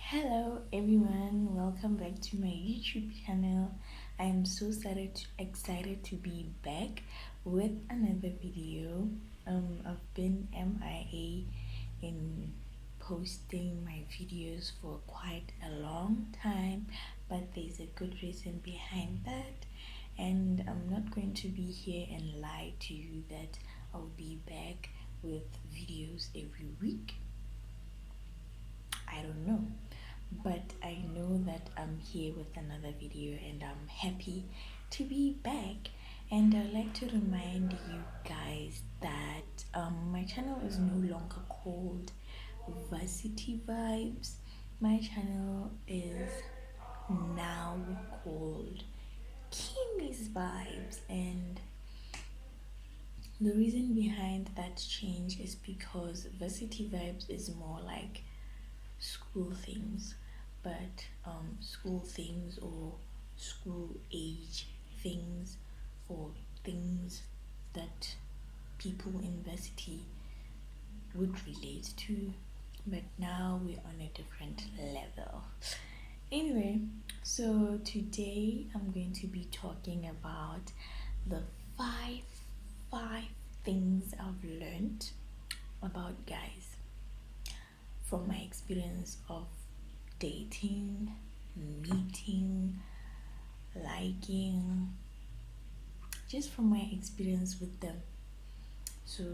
Hello everyone, welcome back to my YouTube channel. I am so excited to be back with another video. I've been MIA in posting my videos for quite a long time, but there's a good reason behind that. And I'm not going to be here and lie to you that I'll be back with videos every week. I don't know, but I know that I'm here with another video and I'm happy to be back. And I'd like to remind you guys that my channel is no longer called Varsity Vibes. My channel is now called Kimi's Vibes, and the reason behind that change is because Varsity Vibes is more like school things, but school things or school age things or things that people in varsity would relate to, but now we're on a different level. Anyway, so today I'm going to be talking about the five things I've learned about guys from my experience of dating, meeting, liking, just from my experience with them. So,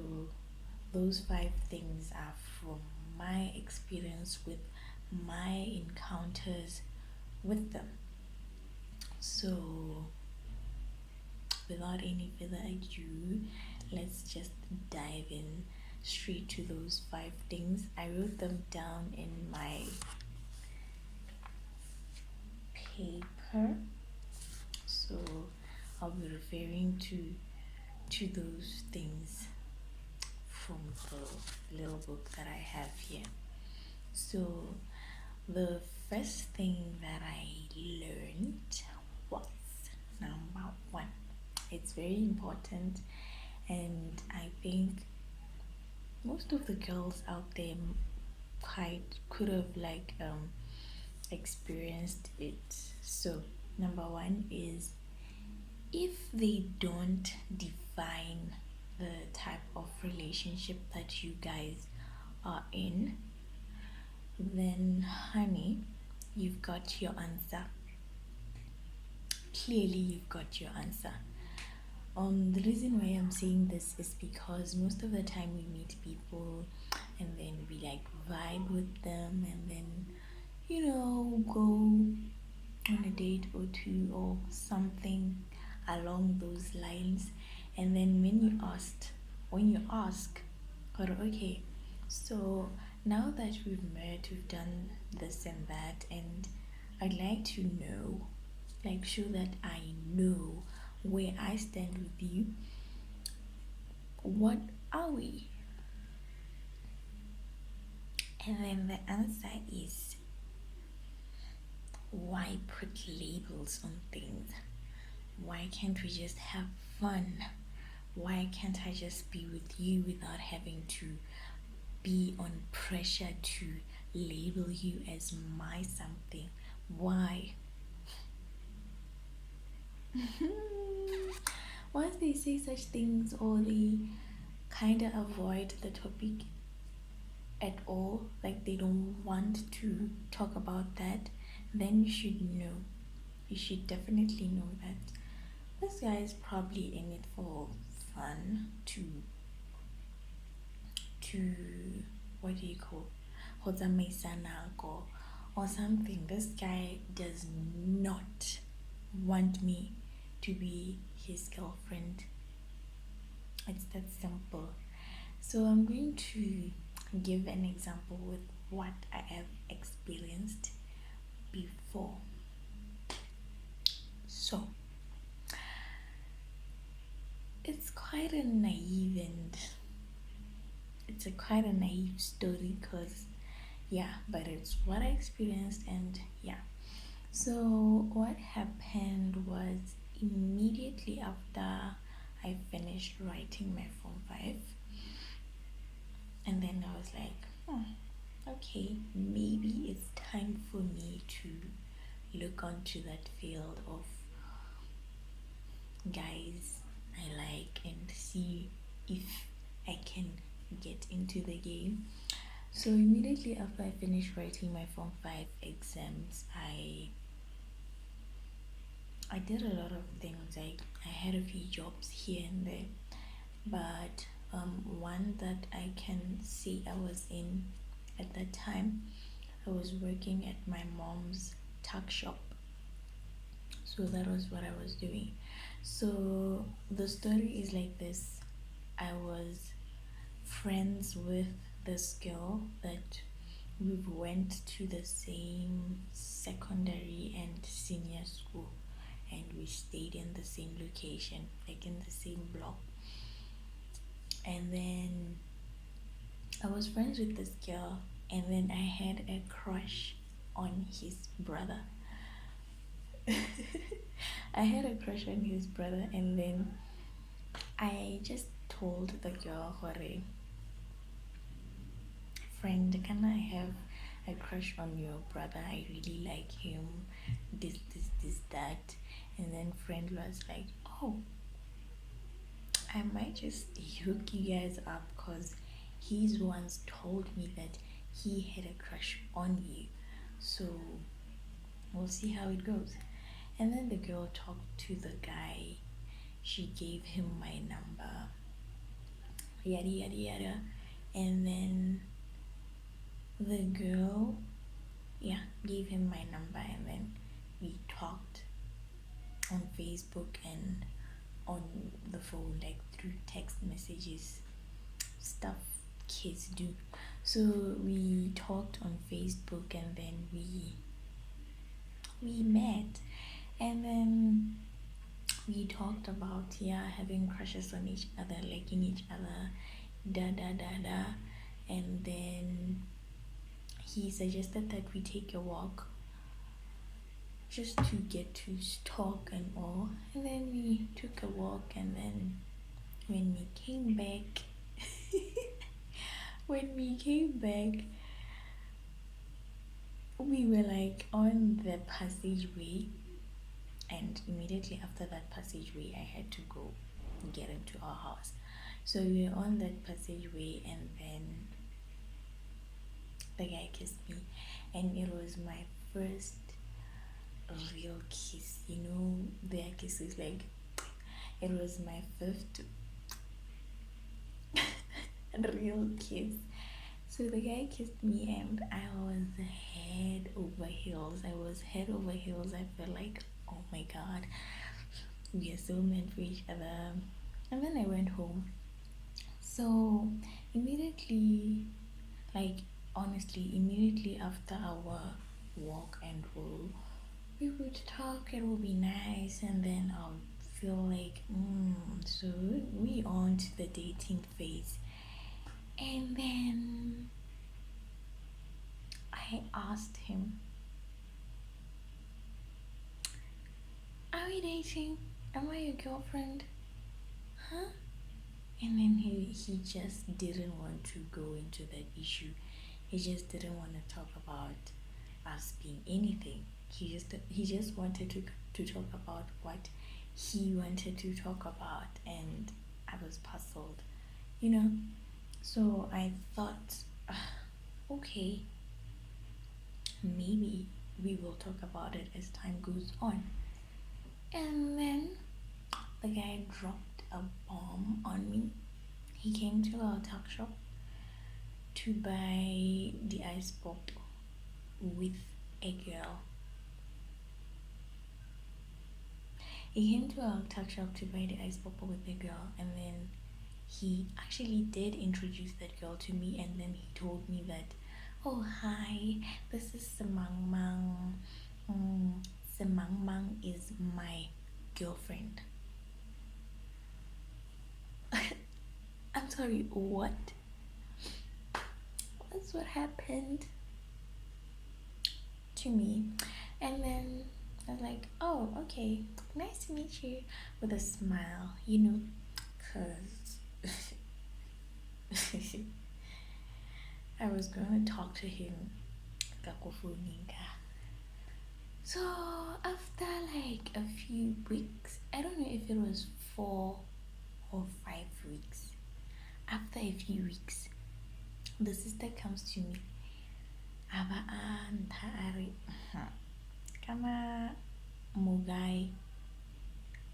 those five things are from my experience with my encounters with them. So, without any further ado, let's just dive in straight to those five things. I wrote them down in my paper, so I'll be referring to those things from the little book that I have here. So the first thing that I learned was number one. It's very important, and I think most of the girls out there quite could have experienced it. So number one is, if they don't define the type of relationship that you guys are in, then honey, you've got your answer. Clearly you've got your answer. The reason why I'm saying this is because most of the time we meet people and then we vibe with them, and then go on a date or two or something along those lines. And then when you ask, or okay, so now that we've met, we've done this and that, and I'd like to know, show that I know where I stand with you. What are we? And then the answer is, why put labels on things? Why can't we just have fun? Why can't I just be with you without having to be on pressure to label you as my something? Why? Once they say such things, or they kind of avoid the topic at all, like they don't want to talk about that, then you should know. You should definitely know that this guy is probably in it for fun, to what do you call, or something. This guy does not want me to be his girlfriend. It's that simple. So I'm going to give an example with what I have experienced before. So it's quite a naive story, because but it's what I experienced. And so what happened was, immediately after I finished writing my Form 5, and then I was like, okay, maybe it's time look onto that field of guys I like and see if I can get into the game. So immediately after I finished writing my Form 5 exams, I did a lot of things. I had a few jobs here and there, but one that I can see I was in at that time, I was working at my mom's tuck shop. So that was what I was doing. So the story is like this. I was friends with this girl that we went to the same secondary and senior school, and we stayed in the same location, like in the same block. And then I was friends with this girl, and then I had a crush on his brother. I had a crush on his brother, and then I just told the girl, Hore, friend, can I have a crush on your brother? I really like him. This, that. And then friend was like, oh, I might just hook you guys up because he's once told me that he had a crush on you. So we'll see how it goes. And then the girl talked to the guy. She gave him my number. Yada yada yada. And then the girl, yeah, gave him my number, and then we talked on Facebook and on the phone, like through text messages, stuff kids do. So we talked on Facebook, and then we met, and then we talked about, yeah, having crushes on each other, liking each other, da da da da. And then he suggested that we take a walk just to get to talk and all. And then we took a walk, and then when we came back, when we came back, we were like on the passageway, and immediately after that passageway, I had to go get into our house. So we were on that passageway, and then the guy kissed me, and it was my first real kiss. You know, their kisses, like, it was my first real kiss. So the guy kissed me, and I was head over heels. I was head over heels. I felt like, oh my god, we are so meant for each other. And then I went home. So immediately, like, honestly, immediately after our walk and roll, we would talk, it would be nice, and then I'll feel like, so we on to the dating phase. And then I asked him, are we dating? Am I your girlfriend? Huh? And then he just didn't want to go into that issue. He just didn't want to talk about us being anything. He just wanted to talk about what he wanted to talk about, and I was puzzled, you know. So I thought, okay, maybe we will talk about it as time goes on. And then the guy dropped a bomb on me. He came to our tuck shop to buy the ice pop with a girl. He came to our tuck shop to buy the ice pop with a girl, and then he actually did introduce that girl to me, and then he told me that, oh hi, this is Semang Mang. Semang Mang is my girlfriend. I'm sorry, what? That's what happened to me. And then I was like, oh, okay, nice to meet you, with a smile, you know, because I was going to talk to him. So after like a few weeks, I don't know if it was 4 or 5 weeks. After a few weeks, the sister comes to me. Aba anta ari kama Mugai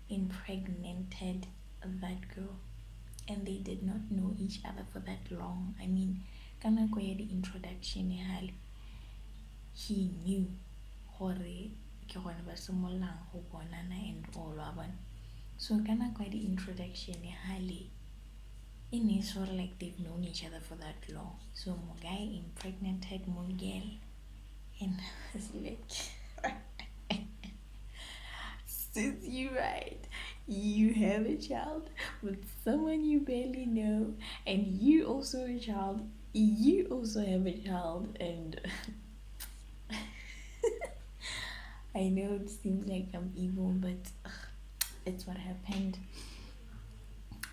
impregnated that girl, and they did not know each other for that long. I mean, kana kwa the introduction hali, he knew hore ke gone ba simololang go bonana and all wa bona. So kana kwa the introduction hali, in is sort of like they've known each other for that long. So Mugai impregnated Mugel, and I was like, since you right, you have a child with someone you barely know, and you also a child, you also have a child, and I know it seems like I'm evil, but it's what happened.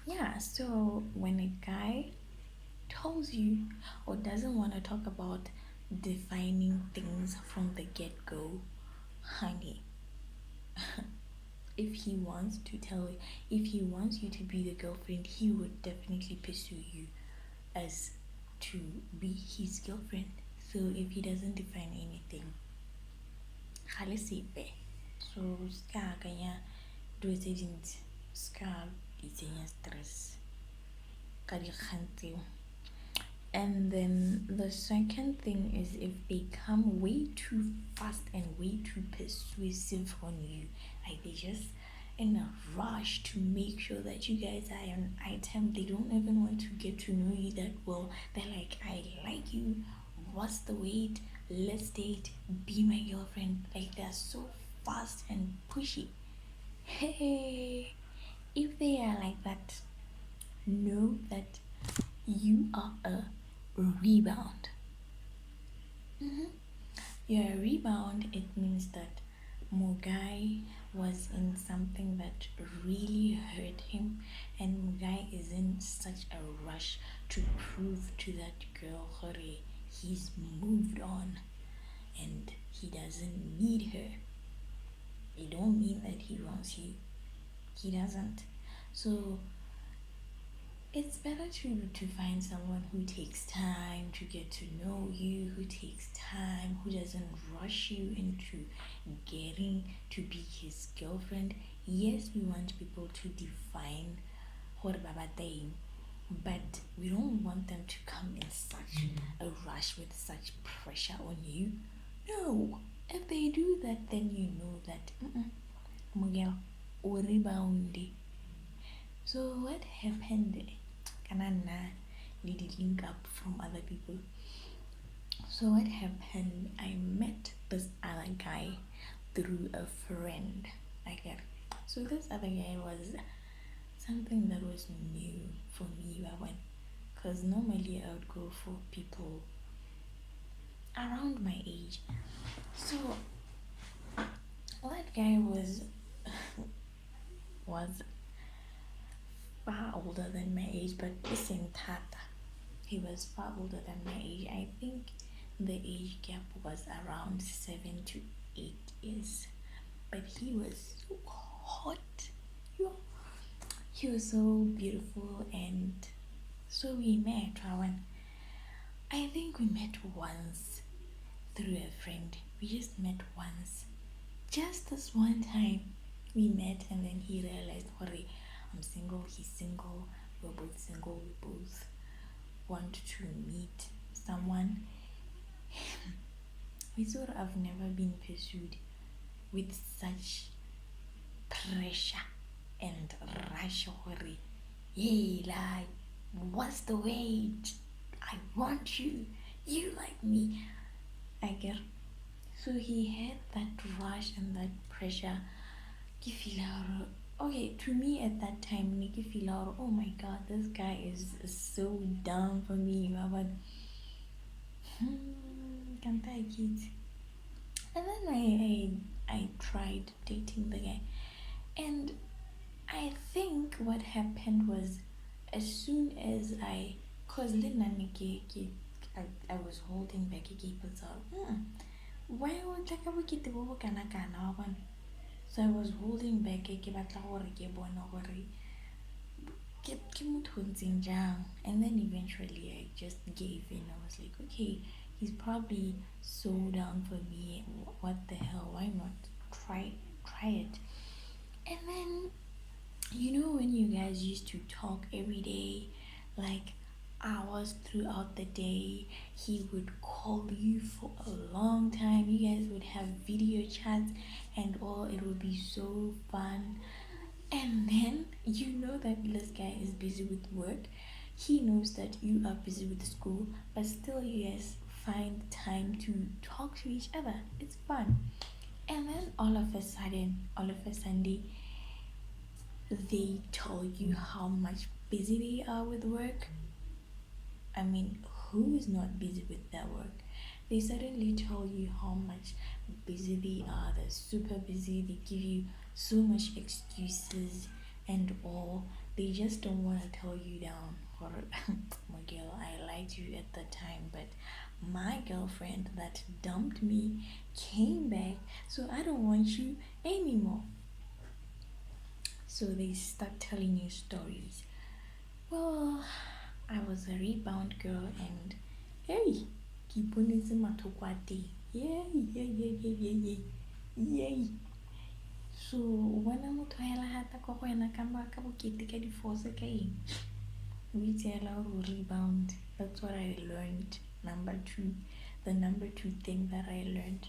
Yeah, so when a guy tells you or doesn't want to talk about defining things from the get-go, honey, if he wants to tell you, if he wants you to be the girlfriend, he would definitely pursue you as to be his girlfriend. So if he doesn't define anything, gale sepe. So ska kanya do tse dintsi, ska itsenya stress ka dikgang tseo. And then the second thing is if they come way too fast and way too persuasive on you, like they just in a rush to make sure that you guys are an item. They don't even want to get to know you that well. They're like, I like you. What's the wait? Let's date. Be my girlfriend. Like they're so fast and pushy. Hey, if they are like that, know that you are a rebound. You're a rebound. It means that Mugai was in something that really hurt him, and Mugai is in such a rush to prove to that girl Hore he's moved on and he doesn't need her. It don't mean that he wants you. He doesn't. So it's better to find someone who takes time to get to know you, who takes time, who doesn't rush you into getting to be his girlfriend. Yes, we want people to define what baba thing, but we don't want them to come in such a rush with such pressure on you. No, if they do that, then you know that Miguel or rebound. So what happened? Kanana did link up from other people. So what happened? I met this other guy through a friend. So this other guy was something that was new for me. Because normally I would go for people around my age. So that guy was far older than my age, but listen, Tata, he was far older than my age. I think the age gap was around 7 to 8 years, but he was so hot. He was so beautiful, and so we met. I think we met once through a friend. We just met once, just this one time. We met, and then he realized, "Hurry, I'm single. He's single. We're both single. We both want to meet someone." We sort of have never been pursued with such pressure and rush. Hurry, hey, like, what's the wait? I want you. You like me. I get. So he had that rush and that pressure. Okay, to me at that time, Nikki feel oh my god, this guy is so down for me. But can't take it. And then I tried dating the guy, and I think what happened was as soon as cause I was holding back a keep out. Why would tla ka bokete bo bo kana-kana wa bona. So I was holding back ke batla gore ke bone gore ke motho o ntseng jang. And then eventually I just gave in. I was like, okay, he's probably so down for me. What the hell? Why not try it? And then when you guys used to talk every day, like hours throughout the day, he would call you for a long time. You guys would have video chats and all. It would be so fun. And then you know that this guy is busy with work. He knows that you are busy with school, but still you guys find time to talk to each other. It's fun. And then all of a Sunday, they tell you how much busy they are with work. I mean, who is not busy with their work? They suddenly tell you how much busy they are. They're super busy. They give you so much excuses and all. They just don't want to tell you down. Or, my girl, I liked you at the time, but my girlfriend that dumped me came back, so I don't want you anymore. So they start telling you stories. Well, I was a rebound girl, and hey, kiponetse mathoko a teng. Yay. So bona motho a ela hata ko go wena ka bokete ka di-force ka eng. O itse ela o rebound. That's what I learned. The number two thing that I learned.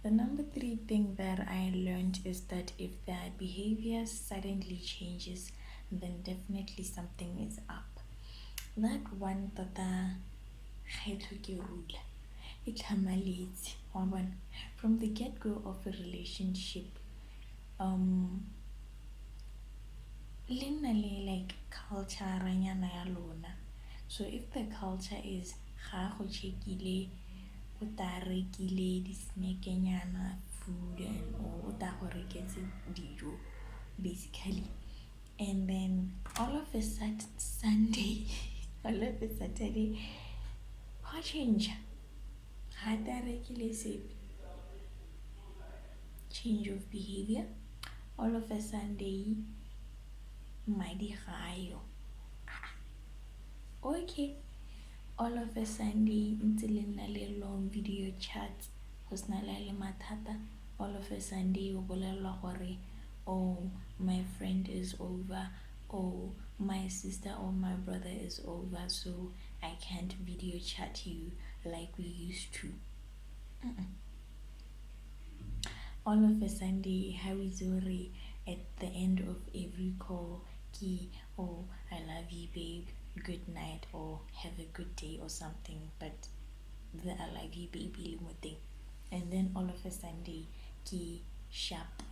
The number three thing that I learned is that if their behavior suddenly changes, then definitely something is up. That one tata ke rule. It hamaletse. From the get-go of a relationship, like culture ranyana ya lona. So if the culture is ga go checkile o ta rekile di-snackanyana, food, and o ta go reketse dijo basically, and then all of a Saturday ga change ga ta rekile sepe, change of behavior. All of a Sunday madi gayo. Okay, all of a Sunday ntse le nna le long video chats go sna le mathata. All of a Sunday o bolelwa gore, oh, my friend is over, oh, my sister or my brother is over, so I can't video chat you like we used to. All of a Sunday, Harizori at the end of every call, ki, oh, I love you, babe, good night, or have a good day, or something, but the I love you, baby, limote. And then all of a Sunday, ki, sharp.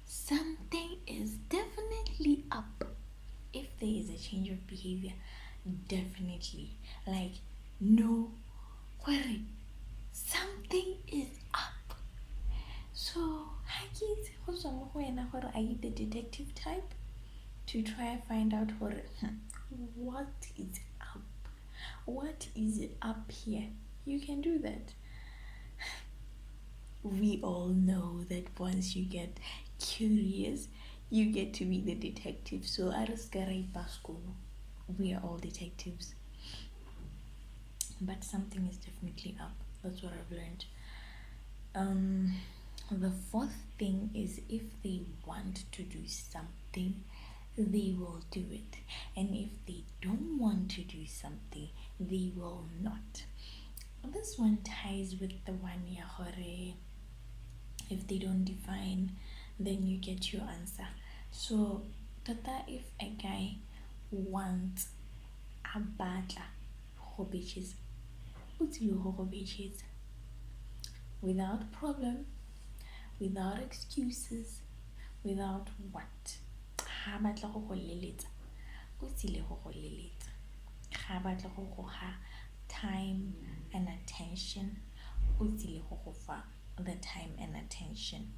Something is definitely up. If there is a change of behavior, definitely. Like, no worry. Something is up. So, are you the detective type? To try and find out what is up? What is up here? You can do that. We all know that once you get curious, you get to be the detective. So, we are all detectives. But something is definitely up. That's what I've learned. The fourth thing is, if they want to do something, they will do it. And if they don't want to do something, they will not. This one ties with the one yahore. If they don't define, then you get your answer. So, tata, if a guy wants a batla go bitches, without problem, without excuses, without what. Ha batla go go leletsa, o tsile go go leletsa. Ha batla go go ha time and attention, o tsile go go fa the time and attention.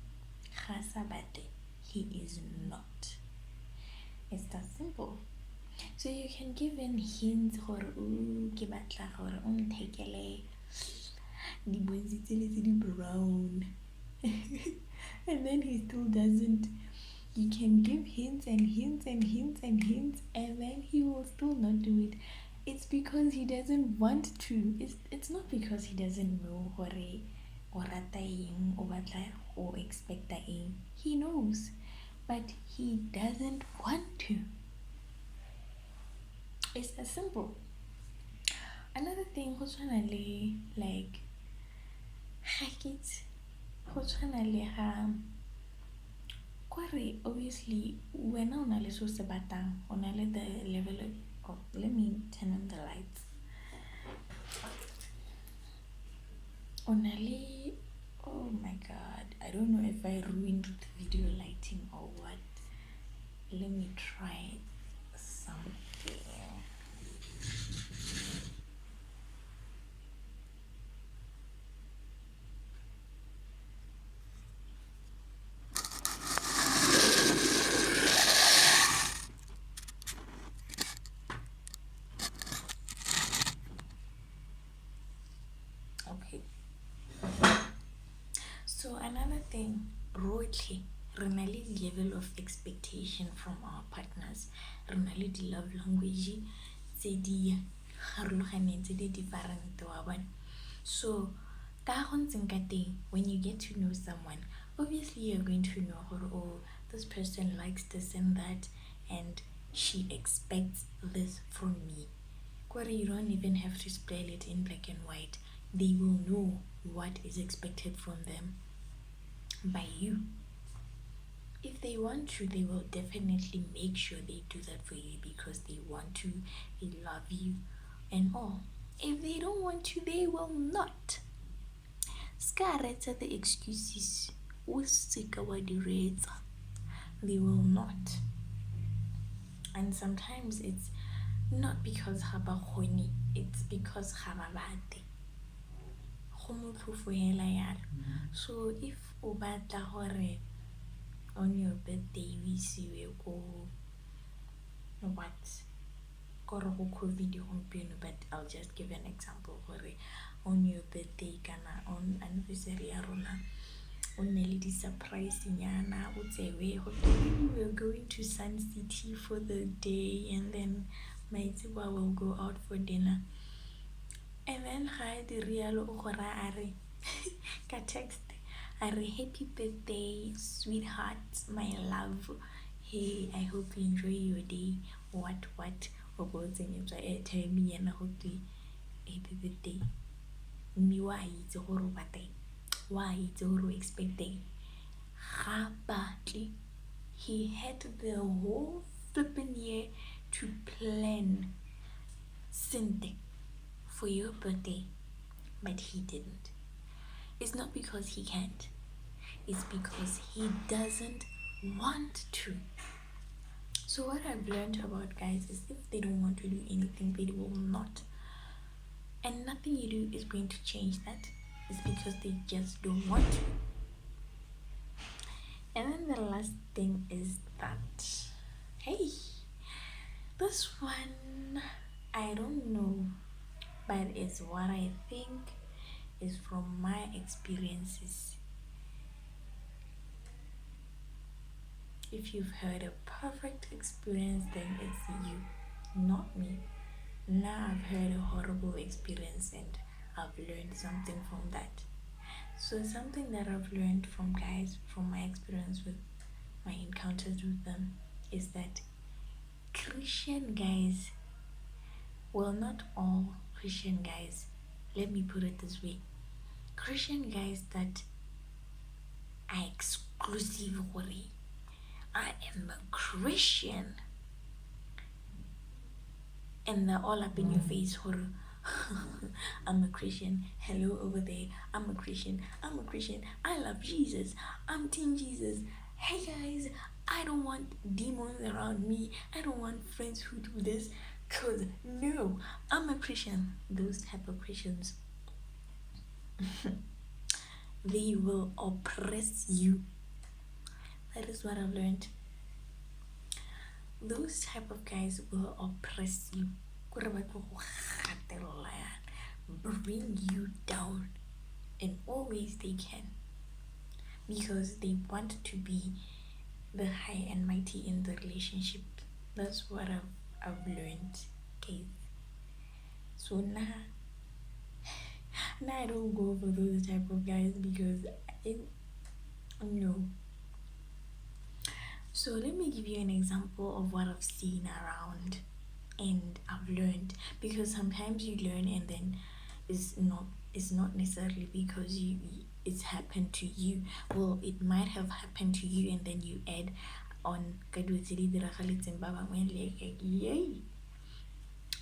Ga sa batle, he is not. It's that simple. So you can give in hints gore ke batla gore o nthekele di bontshitse le tse di brown. And then he still doesn't. You can give hints and hints and hints and hints, and then he will still not do it. It's because he doesn't want to. It's not because he doesn't know hore o rata eng, o batla o expecta eng. He knows, but he doesn't want to. It's as simple. Another thing, go tshwana le like ga ke itse go tshwana le ga kore obviously wena o na le so se batang, o na le the level of, oh, let me turn on the lights. O na le, oh my god, I don't know if I ruined the video lighting or what. Let me try something. Okay. So another thing, rotlhe re na le level of expectation from our partners. Re na le di love language tse di harologaneng, tse di different wa bona. So ka go ntseng ka teng, when you get to know someone, obviously you're going to know, oh, this person likes this and that, and she expects this from me. You don't even have to spell it in black and white. They will know what is expected from them by you. If they want to, they will definitely make sure they do that for you because they want to, they love you, and all. If they don't want to, they will not. Scaretta the excuses. They will not. And sometimes it's not because haba khoni, it's because haba bate. So if o batla hore on your birthday we see go what video but I'll just give an example hore on your birthday kana on anniversary ya rona on the surprise nyana we were going to Sun City for the day, and then my tiba will go out for dinner, and then ga di real o gora are ka text are happy birthday sweetheart, my love, hey, I hope you enjoy your day, what o go tsenyetswa airtime yana go twe happy birthday, mme wa itse gore o bateng, wa itse gore o expecting ga batle. He had the whole flipping year to plan something for your birthday, but he didn't. It's not because he can't, it's because he doesn't want to. So what I've learned about guys is if they don't want to do anything, they will not. And nothing you do is going to change that. It's because they just don't want to. And then the last thing is that, hey, this one, I don't know, but it's what I think is from my experiences. If you've heard a perfect experience, then it's you, not me. Now I've heard a horrible experience and I've learned something from that. So something that I've learned from guys, from my experience with my encounters with them, is that Christian guys, well, not all Christian guys, let me put it this way, Christian guys that are exclusive, I am a Christian, and they're all up in your face, I'm a Christian, hello over there, I'm a Christian, I love Jesus, I'm Team Jesus. Hey guys, I don't want demons around me, I don't want friends who do this, cause no, I'm a Christian. Those type of Christians, they will oppress you. That is what I've learned. Those type of guys will oppress you, bring you down. in all ways they can, because they want to be the high and mighty in the relationship. That's what I've learned, okay? So now I don't go for those type of guys because it, no. So let me give you an example of what I've seen around and I've learned, because sometimes you learn and then it's not necessarily because it's happened to you. Well, it might have happened to you and then you add on ka dilo tse di diragaletseng ba bangwe, like yay.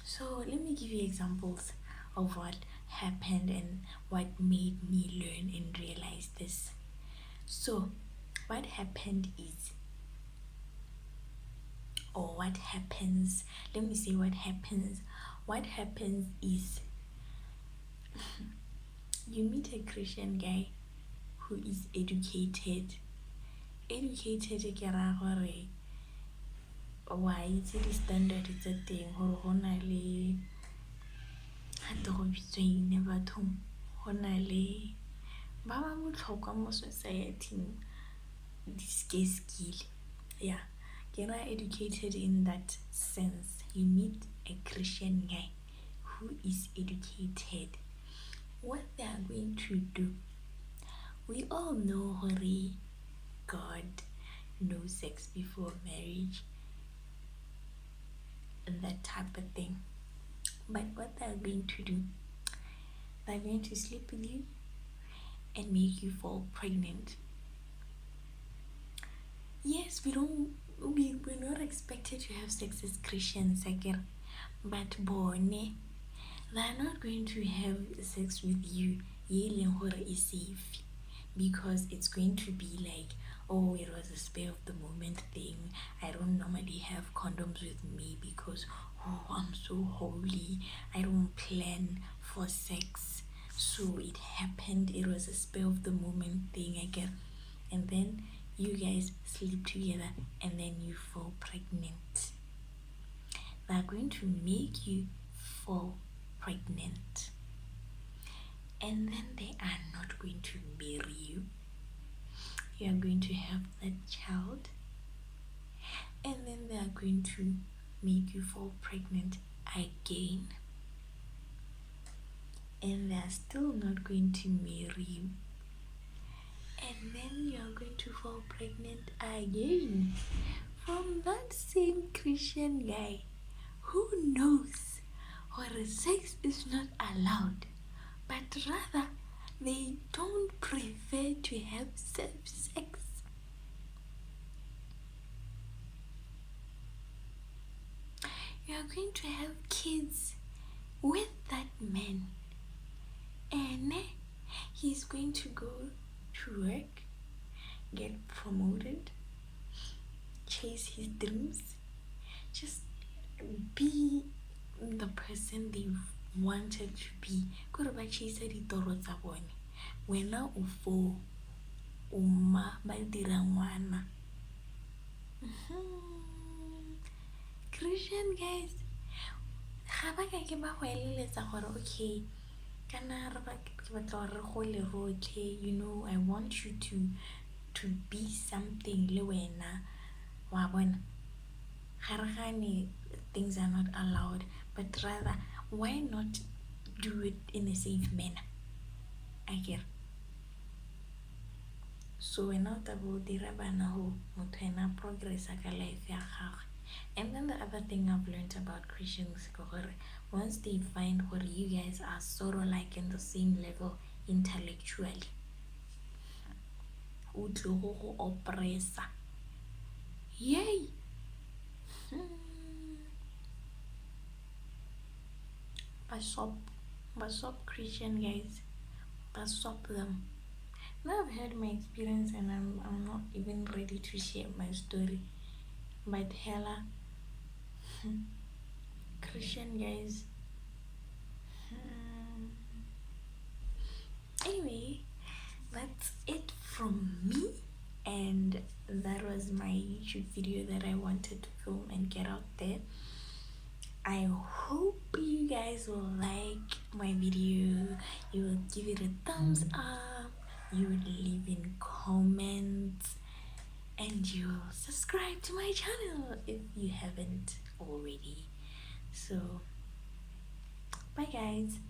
So let me give you examples of what happened and what made me learn and realize this. So what happened is, or what happens, let me say what happens. What happens is you meet a Christian guy who is educated. Educated ke ra gore wa itse di standard tsa teng, gore go na le gate go bitsweng bathong, go na le ba ba botlhokwa mo society ke skill. Yeah, get educated in that sense. You meet a Christian guy who is educated. What they are going to do, we all know hori God, no sex before marriage and that type of thing. But what they are going to do, they're going to sleep with you and make you fall pregnant. Yes, we're not expected to have sex as Christians, but born, they're not going to have sex with you is safe, because it's going to be like, oh, it was a spur of the moment thing. I don't normally have condoms with me because, oh, I'm so holy, I don't plan for sex, so it happened, it was a spur of the moment thing, and then you guys sleep together and then you fall pregnant. They're going to make you fall pregnant, and then they are not going to marry you. You are going to have that child, and then they are going to make you fall pregnant again, and they are still not going to marry you, and then you are going to fall pregnant again from that same Christian guy who knows what sex is not allowed, but rather they don't prefer to have safe sex. You are going to have kids with that man, and he's going to go to work, get promoted, chase his dreams, just be the person they wanted to be. Kore ba chase ditoro tsa bone, wena o fo o ma ba dira ngwana. Christian guys ga ba ka ke ba go eleletsa gore okay, kana re ba ke batla gore go le rotlhe, you know, I want you to be something le wena, wa bona. Haragane, things are not allowed, but rather why not do it in a safe manner? I get. So when out about dira bana ho motho ena progress ka life ya gagwe. And then the other thing I've learned about Christians, once they find where you guys are sort of like in the same level intellectually, o tlo go oppressa. Yay! Basop Christian guys, basop them. Now I've heard my experience and I'm not even ready to share my story, but hella Christian guys. Anyway, that's it from me, and that was my YouTube video that I wanted to film and get out there. I hope you guys will like my video. You will give it a thumbs up. You will leave in comments, and you will subscribe to my channel if you haven't already. So bye guys.